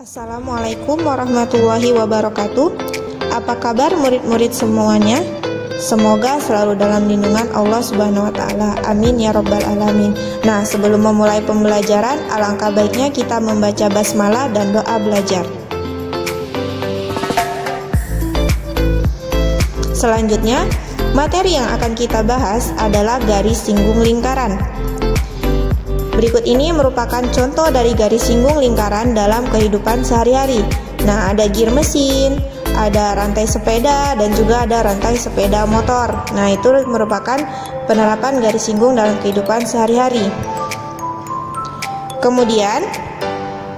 Assalamualaikum warahmatullahi wabarakatuh. Apa kabar murid-murid semuanya? Semoga selalu dalam lindungan Allah Subhanahu wa Ta'ala. Amin ya Rabbal Alamin. Nah, sebelum memulai pembelajaran, alangkah baiknya kita membaca basmalah dan doa belajar. Selanjutnya, materi yang akan kita bahas adalah garis singgung lingkaran. Berikut ini merupakan contoh dari garis singgung lingkaran dalam kehidupan sehari-hari. Nah, ada gir mesin, ada rantai sepeda, dan juga ada rantai sepeda motor. Nah, itu merupakan penerapan garis singgung dalam kehidupan sehari-hari. Kemudian,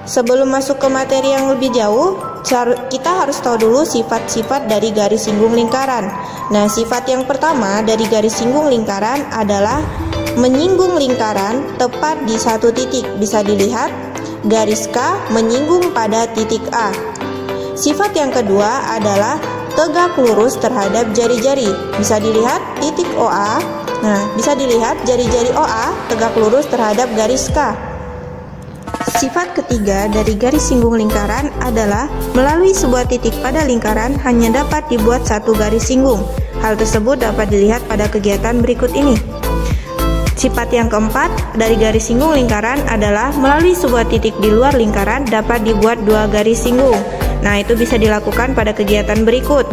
sebelum masuk ke materi yang lebih jauh, kita harus tahu dulu sifat-sifat dari garis singgung lingkaran. Nah, sifat yang pertama dari garis singgung lingkaran adalah menyinggung lingkaran tepat di satu titik. Bisa dilihat, garis K menyinggung pada titik A. Sifat yang kedua adalah tegak lurus terhadap jari-jari. Bisa dilihat titik OA. Nah, bisa dilihat jari-jari OA tegak lurus terhadap garis K. Sifat ketiga dari garis singgung lingkaran adalah melalui sebuah titik pada lingkaran hanya dapat dibuat satu garis singgung. Hal tersebut dapat dilihat pada kegiatan berikut ini. Sifat yang keempat dari garis singgung lingkaran adalah melalui sebuah titik di luar lingkaran dapat dibuat dua garis singgung. Nah, itu bisa dilakukan pada kegiatan berikut.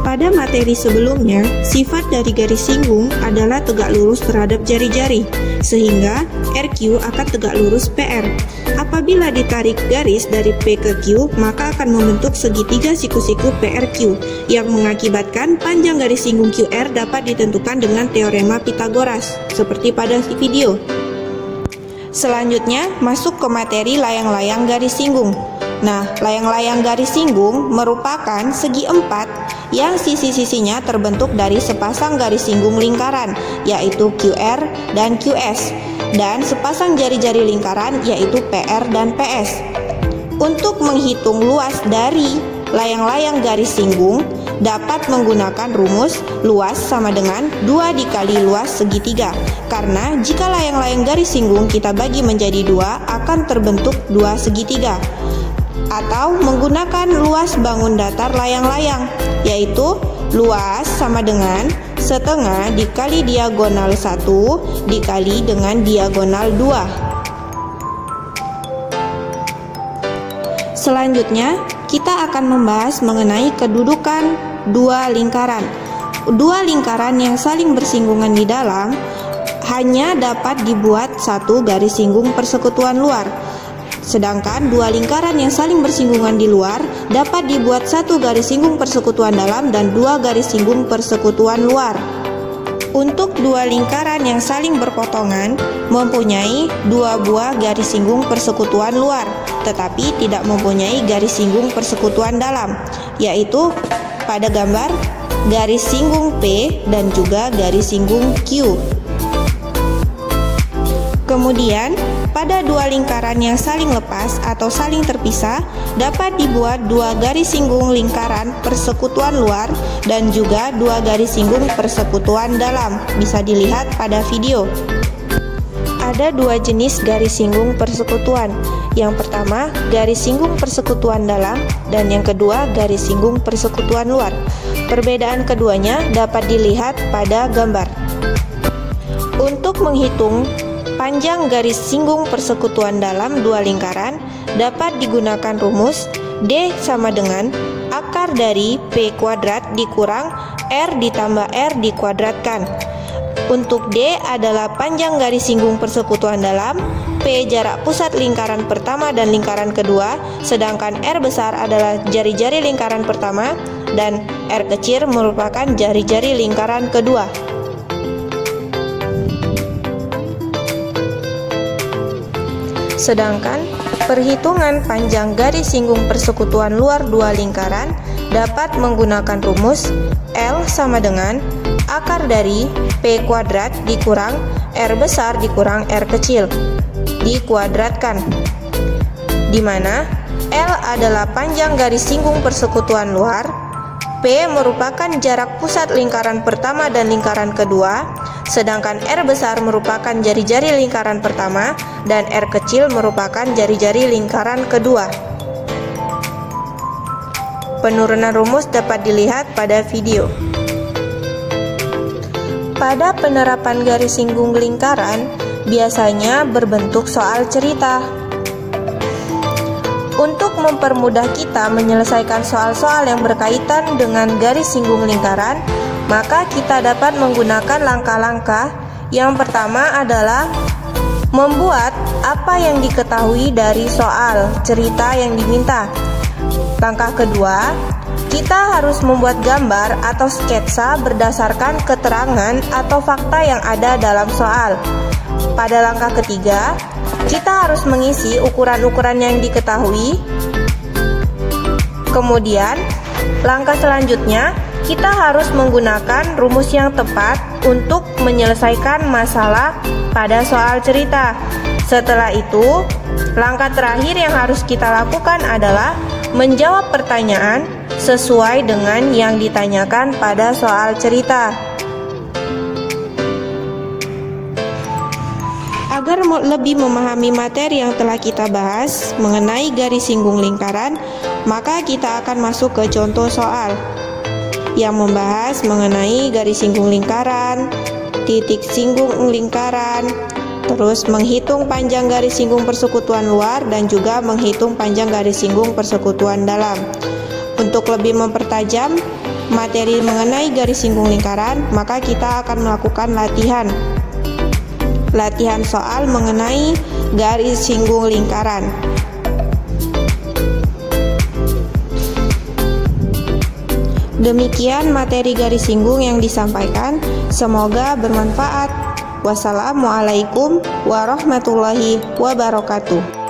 Pada materi sebelumnya, sifat dari garis singgung adalah tegak lurus terhadap jari-jari, sehingga RQ akan tegak lurus PR. Apabila ditarik garis dari P ke Q, maka akan membentuk segitiga siku-siku PRQ, yang mengakibatkan panjang garis singgung QR dapat ditentukan dengan teorema Pythagoras, seperti pada video. Selanjutnya, masuk ke materi layang-layang garis singgung. Nah, layang-layang garis singgung merupakan segi empat yang sisi-sisinya terbentuk dari sepasang garis singgung lingkaran, yaitu QR dan QS, dan sepasang jari-jari lingkaran, yaitu PR dan PS. Untuk menghitung luas dari layang-layang garis singgung, dapat menggunakan rumus luas sama dengan 2 dikali luas segitiga. Karena jika layang-layang garis singgung kita bagi menjadi 2, akan terbentuk 2 segitiga. Atau menggunakan luas bangun datar layang-layang, yaitu luas sama dengan setengah dikali diagonal 1 dikali dengan diagonal 2. Selanjutnya, kita akan membahas mengenai kedudukan dua lingkaran. Dua lingkaran yang saling bersinggungan di dalam hanya dapat dibuat satu garis singgung persekutuan luar. Sedangkan dua lingkaran yang saling bersinggungan di luar dapat dibuat satu garis singgung persekutuan dalam dan dua garis singgung persekutuan luar. Untuk dua lingkaran yang saling berpotongan mempunyai dua buah garis singgung persekutuan luar, tetapi tidak mempunyai garis singgung persekutuan dalam, yaitu pada gambar garis singgung P dan juga garis singgung Q. Kemudian, pada dua lingkaran yang saling lepas atau saling terpisah dapat dibuat dua garis singgung lingkaran persekutuan luar dan juga dua garis singgung persekutuan dalam. Bisa dilihat pada video. Ada dua jenis garis singgung persekutuan. Yang pertama, garis singgung persekutuan dalam, dan yang kedua, garis singgung persekutuan luar. Perbedaan keduanya dapat dilihat pada gambar. Untuk menghitung panjang garis singgung persekutuan dalam dua lingkaran, dapat digunakan rumus D sama dengan akar dari P kuadrat dikurang R ditambah R dikuadratkan. Untuk D adalah panjang garis singgung persekutuan dalam, P jarak pusat lingkaran pertama dan lingkaran kedua, sedangkan R besar adalah jari-jari lingkaran pertama dan R kecil merupakan jari-jari lingkaran kedua. Sedangkan perhitungan panjang garis singgung persekutuan luar dua lingkaran dapat menggunakan rumus L sama dengan akar dari P kuadrat dikurang R besar dikurang R kecil dikuadratkan, di mana L adalah panjang garis singgung persekutuan luar, P merupakan jarak pusat lingkaran pertama dan lingkaran kedua, sedangkan R besar merupakan jari-jari lingkaran pertama dan R kecil merupakan jari-jari lingkaran kedua. Penurunan rumus dapat dilihat pada video. Pada penerapan garis singgung lingkaran, biasanya berbentuk soal cerita. Untuk mempermudah kita menyelesaikan soal-soal yang berkaitan dengan garis singgung lingkaran, maka kita dapat menggunakan langkah-langkah. Yang pertama adalah membuat apa yang diketahui dari soal cerita yang diminta. Langkah kedua, kita harus membuat gambar atau sketsa berdasarkan keterangan atau fakta yang ada dalam soal. Pada langkah ketiga, kita harus mengisi ukuran-ukuran yang diketahui. Kemudian, langkah selanjutnya, kita harus menggunakan rumus yang tepat untuk menyelesaikan masalah pada soal cerita. Setelah itu, langkah terakhir yang harus kita lakukan adalah menjawab pertanyaan sesuai dengan yang ditanyakan pada soal cerita. Agar lebih memahami materi yang telah kita bahas mengenai garis singgung lingkaran, maka kita akan masuk ke contoh soal yang membahas mengenai garis singgung lingkaran, titik singgung lingkaran, terus menghitung panjang garis singgung persekutuan luar dan juga menghitung panjang garis singgung persekutuan dalam. Untuk lebih mempertajam materi mengenai garis singgung lingkaran, maka kita akan melakukan latihan soal mengenai garis singgung lingkaran. Demikian materi garis singgung yang disampaikan, semoga bermanfaat. Wassalamualaikum warahmatullahi wabarakatuh.